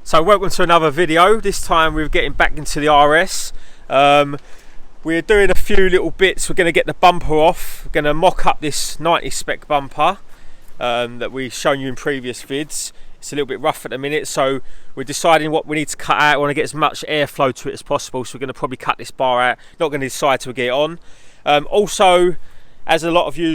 So welcome to another video. This time we're getting back into the RS. We're doing a few little bits. We're going to get the bumper off. We're going to mock up this 90 spec bumper that we've shown you in previous vids. It's a little bit rough at the minute, so we're deciding what we need to cut out. We want to get as much airflow to it as possible, so we're going to probably cut this bar out. Not going to decide till we get it on. Also, as a lot of you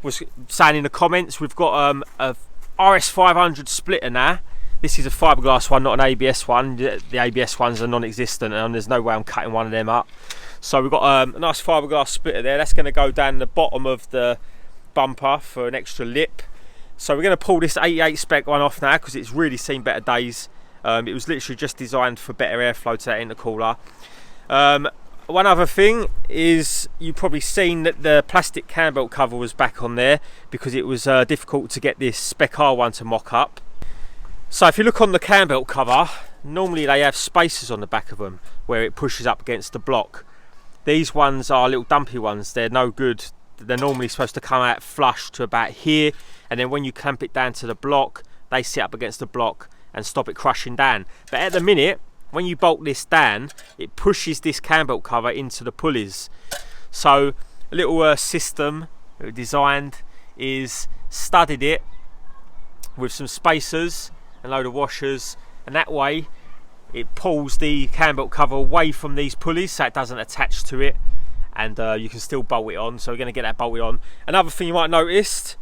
was saying in the comments, we've got a RS 500 splitter now. This is a fiberglass one, not an ABS one. The ABS ones are non-existent, and there's no way I'm cutting one of them up. So we've got a nice fiberglass splitter there. That's going to go down the bottom of the bumper for an extra lip. So we're going to pull this 88 spec one off now because it's really seen better days. It was literally just designed for better airflow to that intercooler. One other thing is you've probably seen that the plastic cam belt cover was back on there because it was difficult to get this Spec R one to mock up. So if you look on the cam belt cover, normally they have spacers on the back of them where it pushes up against the block. These ones are little dumpy ones. They're no good. They're normally supposed to come out flush to about here, and then when you clamp it down to the block, they sit up against the block and stop it crushing down. But at the minute, when you bolt this down, it pushes this cam belt cover into the pulleys. So a little system designed is studded it with some spacers, a load of washers, and that way it pulls the cam belt cover away from these pulleys so it doesn't attach to it, and you can still bolt it on. So we're going to get that bolted on. Another thing you might have noticed,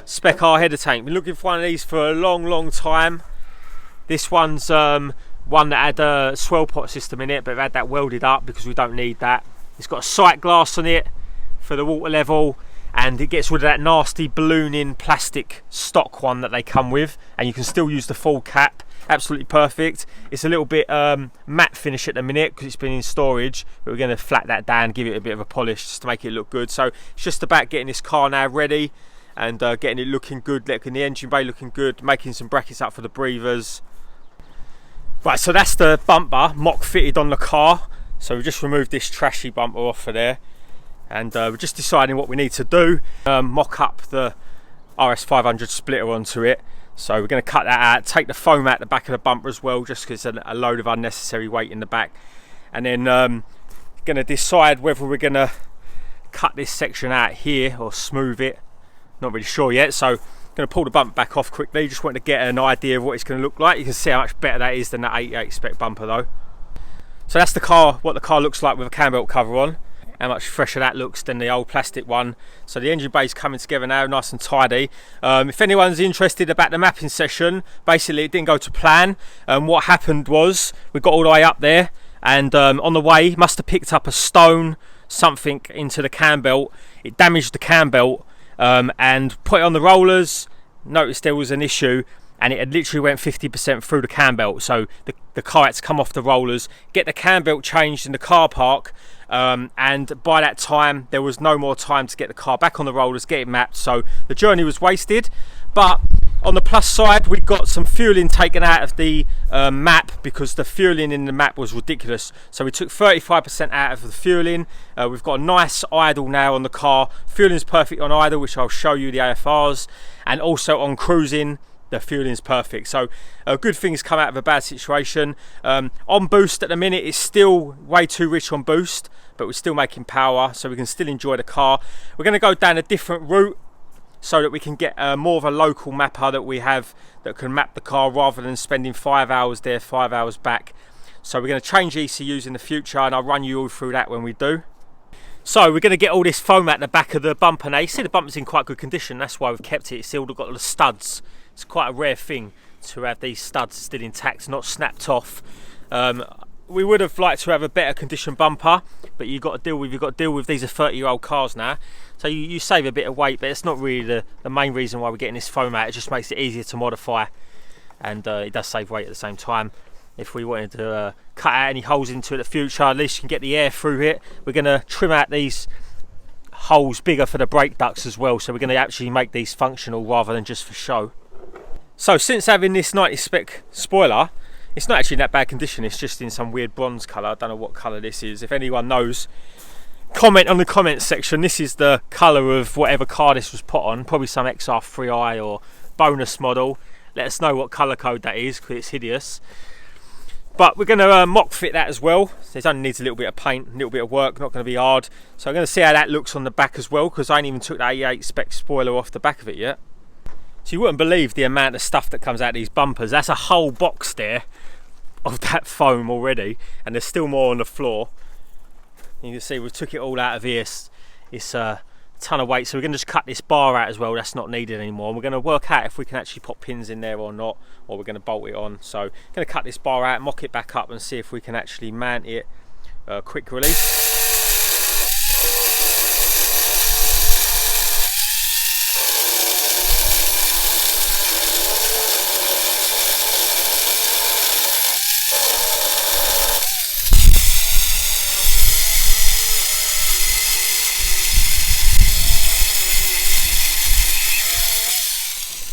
Spec R header tank. Been looking for one of these for a long time. This one's one that had a swell pot system in it, but we've had that welded up because we don't need that. It's got a sight glass on it for the water level, and it gets rid of that nasty ballooning plastic stock one that they come with, and you can still use the full cap. Absolutely perfect. It's a little bit matte finish at the minute because it's been in storage, but we're going to flat that down, give it a bit of a polish just to make it look good. So it's just about getting this car now ready and getting it looking good, getting the engine bay looking good, making some brackets up for the breathers. Right, so that's the bumper mock fitted on the car. So we've just removed this trashy bumper off of there, and we're just deciding what we need to do. Mock up the RS 500 splitter onto it. So we're going to cut that out, take the foam out the back of the bumper as well, just because it's a load of unnecessary weight in the back. And then going to decide whether we're going to cut this section out here or smooth it. Not really sure yet. So I'm going to pull the bumper back off quickly. Just want to get an idea of what it's going to look like. You can see how much better that is than that 88 spec bumper though. So that's the car, what the car looks like with a cam belt cover on. How much fresher that looks than the old plastic one. So the engine bay's coming together now, nice and tidy. If anyone's interested about the mapping session, basically it didn't go to plan. What happened was we got all the way up there, and on the way must have picked up a stone, something into the cam belt. It damaged the cam belt, and put it on the rollers. Noticed there was an issue, and it had literally went 50% through the cam belt. So the car had to come off the rollers, get the cam belt changed in the car park. And by that time there was no more time to get the car back on the rollers, get it mapped, so the journey was wasted. But on the plus side, we got some fueling taken out of the map because the fueling in the map was ridiculous. So we took 35% out of the fueling. We've got a nice idle now on the car. Fueling's perfect on idle, which I'll show you the AFRs, and also on cruising the fueling's perfect. So good things come out of a bad situation. On boost at the minute it's still way too rich on boost, but we're still making power, so we can still enjoy the car. We're going to go down a different route so that we can get more of a local mapper that we have that can map the car rather than spending 5 hours there, 5 hours back. So we're going to change ECUs in the future, and I'll run you all through that when we do. So we're going to get all this foam at the back of the bumper now. You see the bumper's in quite good condition, that's why we've kept it. It's still got the studs. It's quite a rare thing to have these studs still intact, not snapped off. We would have liked to have a better condition bumper, but you've got to deal with these are 30-year-old cars now, so you save a bit of weight, but it's not really the main reason why we're getting this foam out. It just makes it easier to modify, and it does save weight at the same time. If we wanted to cut out any holes into it in the future, at least you can get the air through it. We're going to trim out these holes bigger for the brake ducts as well, so we're going to actually make these functional rather than just for show. So since having this 90 spec spoiler, it's not actually in that bad condition. It's just in some weird bronze colour. I don't know what colour this is. If anyone knows, comment on the comments section. This is the colour of whatever car this was put on. Probably some XR3i or bonus model. let us know what colour code that is, because it's hideous. But we're going to mock fit that as well. So it only needs a little bit of paint, a little bit of work, not going to be hard. So I'm going to see how that looks on the back as well, because I ain't even took the 88 Spec spoiler off the back of it yet. So you wouldn't believe the amount of stuff that comes out of these bumpers. That's a whole box there of that foam already, and there's still more on the floor. You can see we took it all out of here. It's a ton of weight, so we're going to just cut this bar out as well. That's not needed anymore. And we're going to work out if we can actually pop pins in there or not, or we're going to bolt it on. So I'm going to cut this bar out, mock it back up, and see if we can actually mount it quick release.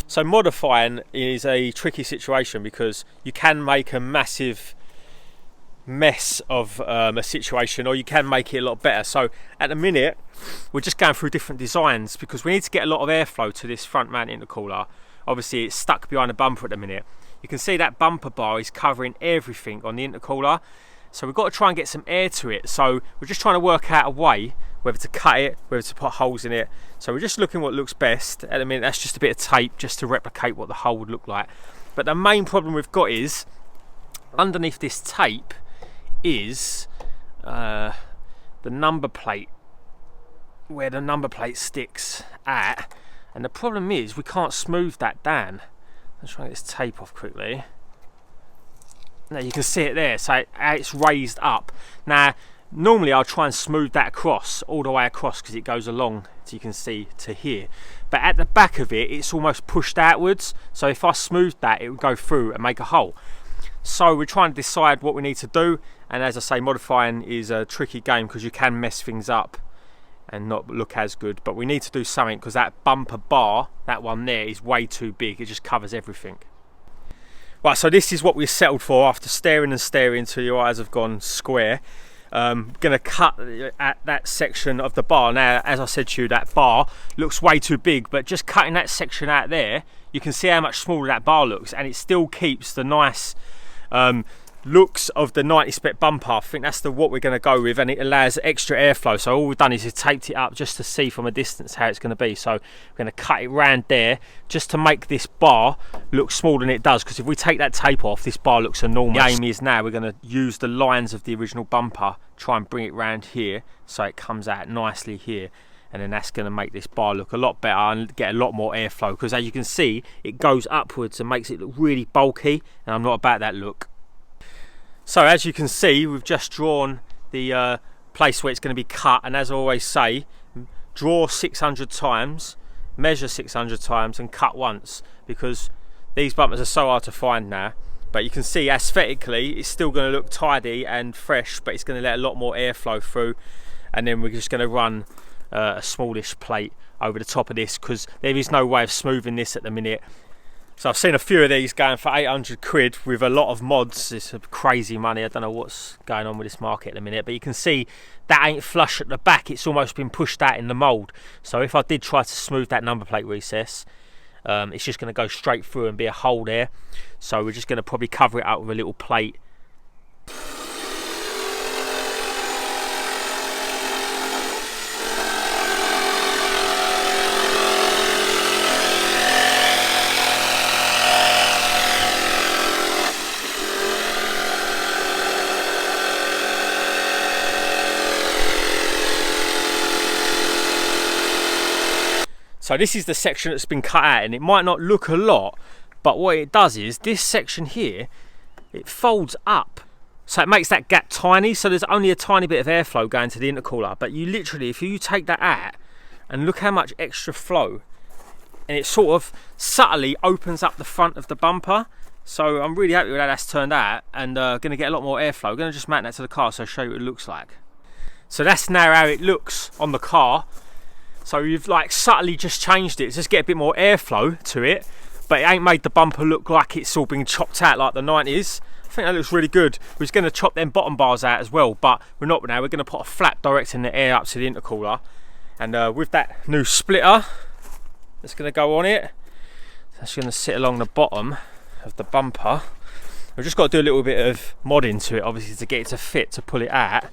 So modifying is a tricky situation, because you can make a massive mess of a situation, or you can make it a lot better. So at the minute we're just going through different designs, because we need to get a lot of airflow to this front mount intercooler. Obviously it's stuck behind the bumper at the minute. You can see that bumper bar is covering everything on the intercooler, so we've got to try and get some air to it. So we're just trying to work out a way whether to cut it, whether to put holes in it. So we're just looking what looks best. At the minute that's just a bit of tape just to replicate what the hole would look like. But the main problem we've got is underneath this tape is the number plate, where the number plate sticks at, and the problem is we can't smooth that down. Let's try and get this tape off quickly. Now you can see it there, so it's raised up. Now normally I'll try and smooth that across, all the way across, because it goes along, as you can see, to here. But at the back of it, it's almost pushed outwards, so if I smoothed that, it would go through and make a hole. So we're trying to decide what we need to do, and as I say, modifying is a tricky game, because you can mess things up and not look as good. But we need to do something, because that bumper bar, that one there, is way too big. It just covers everything. Right, so this is what we settled for after staring and staring until your eyes have gone square. Gonna cut at that section of the bar. Now, as I said to you, that bar looks way too big, but just cutting that section out there, you can see how much smaller that bar looks, and it still keeps the nice looks of the 90 Spec bumper. I think that's what we're going to go with, and it allows extra airflow. So all we've done is taped it up just to see from a distance how it's going to be. So we're going to cut it round there just to make this bar look smaller than it does, because if we take that tape off, this bar looks enormous. The aim is now we're going to use the lines of the original bumper, try and bring it round here so it comes out nicely here, and then that's going to make this bar look a lot better and get a lot more airflow, because as you can see, it goes upwards and makes it look really bulky, and I'm not about that look. So as you can see, we've just drawn the place where it's going to be cut, and as I always say, draw 600 times, measure 600 times, and cut once, because these bumpers are so hard to find now. But you can see aesthetically it's still going to look tidy and fresh, but it's going to let a lot more airflow through. And then we're just going to run a smallish plate over the top of this, because there is no way of smoothing this at the minute. So I've seen a few of these going for 800 quid with a lot of mods. It's crazy money. I don't know what's going on with this market at the minute, but you can see that ain't flush at the back. It's almost been pushed out in the mould. So if I did try to smooth that number plate recess, it's just going to go straight through and be a hole there. So we're just going to probably cover it up with a little plate. So this is the section that's been cut out, and it might not look a lot, but what it does is this section here, it folds up, so it makes that gap tiny, so there's only a tiny bit of airflow going to the intercooler. But you literally, if you take that out and look how much extra flow, and it sort of subtly opens up the front of the bumper. So I'm really happy with how that's turned out, and going to get a lot more airflow. I'm going to just mount that to the car so I'll show you what it looks like. So that's now how it looks on the car. So you've like subtly just changed it, just get a bit more airflow to it, but it ain't made the bumper look like it's all been chopped out like the 90s. I think that looks really good. We're just going to chop them bottom bars out as well, but we're not now. We're going to put a flap directing the air up to the intercooler, and with that new splitter that's going to go on it, That's going to sit along the bottom of the bumper. We've just got to do a little bit of modding to it, obviously, to get it to fit, to pull it out.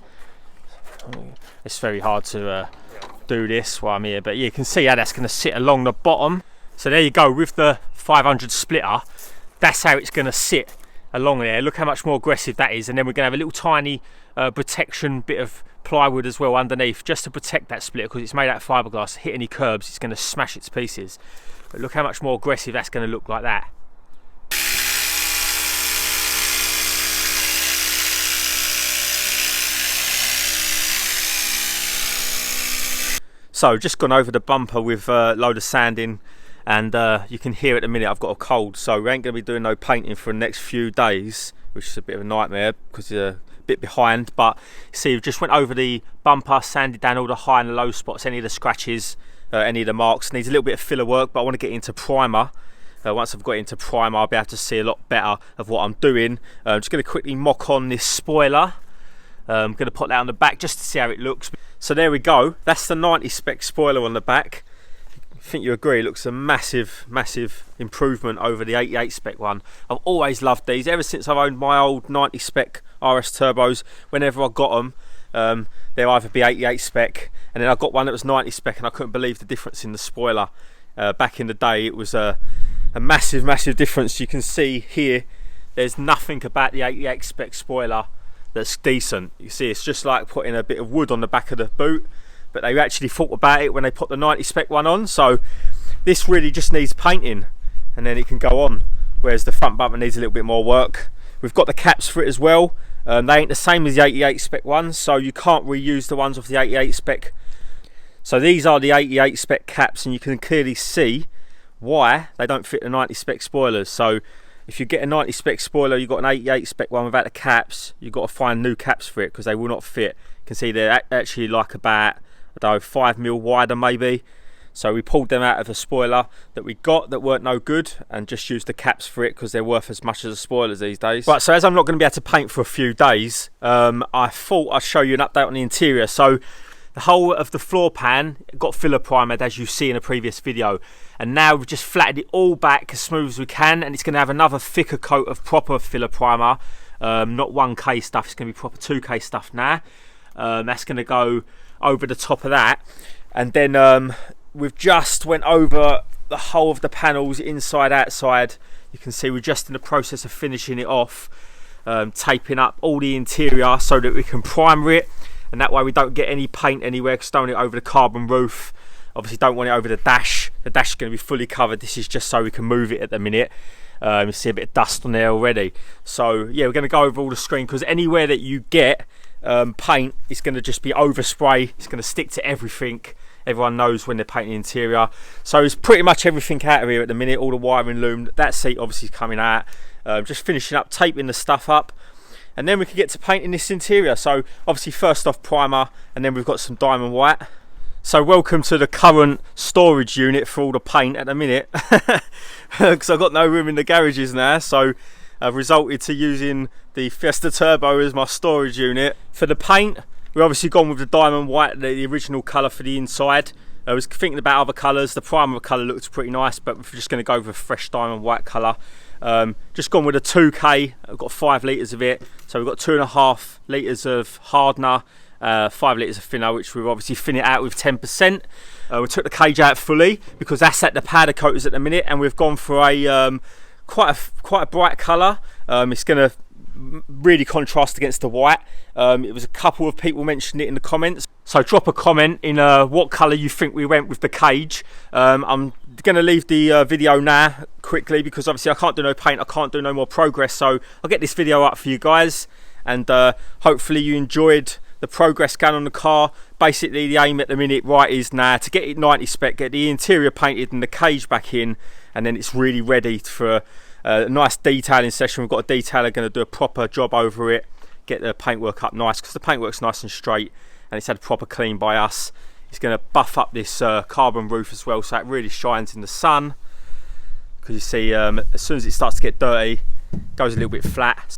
It's very hard to do this while I'm here, but you can see how that's going to sit along the bottom. So there you go, with the 500 splitter, that's how it's going to sit along there. Look how much more aggressive that is. And then we're going to have a little tiny protection bit of plywood as well underneath, just to protect that splitter, because it's made out of fiberglass. Hit any curbs, it's going to smash it to pieces. But look how much more aggressive that's going to look like that. So just gone over the bumper with a load of sanding, and you can hear at the minute I've got a cold, so we ain't going to be doing no painting for the next few days, which is a bit of a nightmare because you're a bit behind. But see, we've just went over the bumper, sanded down all the high and low spots, any of the scratches, any of the marks. Needs a little bit of filler work, but I want to get into primer. Once I've got into primer, I'll be able to see a lot better of what I'm doing. I'm just going to quickly mock on this spoiler. I'm going to put that on the back just to see how it looks. So there we go, that's the 90 spec spoiler on the back. I think you agree, it looks a massive improvement over the 88 spec one. I've always loved these ever since I've owned my old 90 spec RS turbos. Whenever I got them, they'll either be 88 spec, and then I got one that was 90 spec, and I couldn't believe the difference in the spoiler. Back in the day, it was a massive difference. You can see here, there's nothing about the 88 spec spoiler that's decent. You see, it's just like putting a bit of wood on the back of the boot, but they actually thought about it when they put the 90 spec one on. So this really just needs painting and then it can go on, whereas the front bumper needs a little bit more work. We've got the caps for it as well. They ain't the same as the 88 spec ones, so you can't reuse the ones off the 88 spec. So these are the 88 spec caps, and you can clearly see why they don't fit the 90 spec spoilers. So if you get a 90 spec spoiler, you've got an 88 spec one without the caps, you've got to find new caps for it because they will not fit. You can see they're actually like about, I don't know, 5mm wider maybe. So we pulled them out of a spoiler that we got that weren't no good and just used the caps for it because they're worth as much as the spoilers these days. Right, so as I'm not going to be able to paint for a few days, I thought I'd show you an update on the interior. So the whole of the floor pan got filler primered, as you see in a previous video, and now we've just flattened it all back as smooth as we can, and it's going to have another thicker coat of proper filler primer, not 1K stuff, it's going to be proper 2K stuff now. That's going to go over the top of that, and then we've just went over the whole of the panels inside outside. You can see we're just in the process of finishing it off, taping up all the interior so that we can primer it, and that way we don't get any paint anywhere because don't want it over the carbon roof. Obviously don't want it over the dash. The dash is going to be fully covered. This is just so we can move it at the minute. You see a bit of dust on there already. So yeah, we're going to go over all the screen because anywhere that you get paint, it's going to just be overspray. It's going to stick to everything. Everyone knows when they're painting the interior. So it's pretty much everything out of here at the minute. All the wiring loomed. That seat obviously is coming out. Just finishing up, taping the stuff up, and then we can get to painting this interior. So obviously first off primer, and then we've got some diamond white. So welcome to the current storage unit for all the paint at the minute, because I've got no room in the garages now, so I've resorted to using the Fiesta Turbo as my storage unit. For the paint, we've obviously gone with the diamond white, the original colour for the inside. I was thinking about other colours. The primer colour looked pretty nice, but we're just going to go with a fresh diamond white colour. Just gone with a 2K. I've got 5 litres of it, so we've got 2.5 litres of hardener, 5 litres of thinner, which we've obviously thinned it out with 10%. We took the cage out fully because that's at the powder coaters at the minute, and we've gone for a quite a bright colour. It's going to really contrast against the white. It was a couple of people mentioned it in the comments, so drop a comment in what colour you think we went with the cage. I'm going to leave the video now quickly because obviously I can't do no paint, I can't do no more progress, so I'll get this video up for you guys, and hopefully you enjoyed the progress going on the car. Basically the aim at the minute right is now to get it 90 spec, get the interior painted and the cage back in, and then it's really ready for a nice detailing session. We've got a detailer going to do a proper job over it, get the paintwork up nice, because the paintwork's nice and straight and it's had a proper clean by us. It's going to buff up this carbon roof as well, so it really shines in the sun, because you see as soon as it starts to get dirty, it goes a little bit flat.